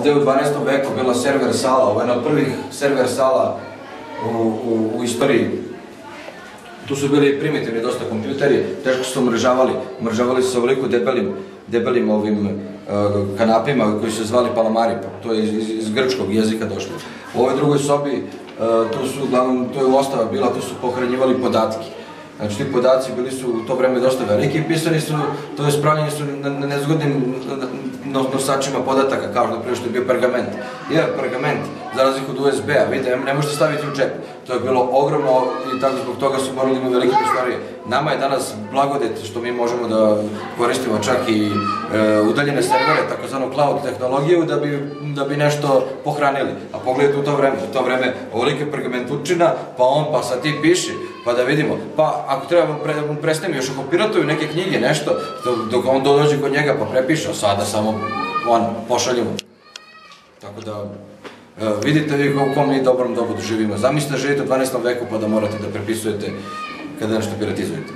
Ovde je u 12. veku bila server sala, ovo je jedna od prvih server sala u istoriji. Tu su bili primitivni dosta kompjuteri, teško su se umrežavali su se ovoliko debelim ovim kanapima koji su se zvali palamari, to je iz grčkog jezika došlo. U ovoj drugoj sobi, tu su uglavnom, to je ostava bila, tu su pohranjivali podatke. Znači ti podaci bili su u to vreme dosta veliki i pisani su, to je spravljeni su na nezgodnim nosačima podataka, kao što je bio pergament. Jer pergament, za razliku od USB-a, vidite, ne možete staviti u džep. To je bilo ogromno i tako zbog toga su morali imati velike prostorije. Nama je danas blagodet što mi možemo da koristimo čak i udaljene servere, takozvanu cloud tehnologiju, da bi nešto pohranili. A pogledajte u to vreme ovolike pergamentučina, pa sad ti piši, pa da vidimo. Pa ako treba mu presnemi još ako piratuju neke knjige, nešto, dok on dođe kod njega pa prepiše, a sada samo pošaljemo. Tako da, vidite vi u kom mi dobrom dobu živimo. Zamislite da živite u 12. veku pa da morate da prepisujete kada nešto piratizujete.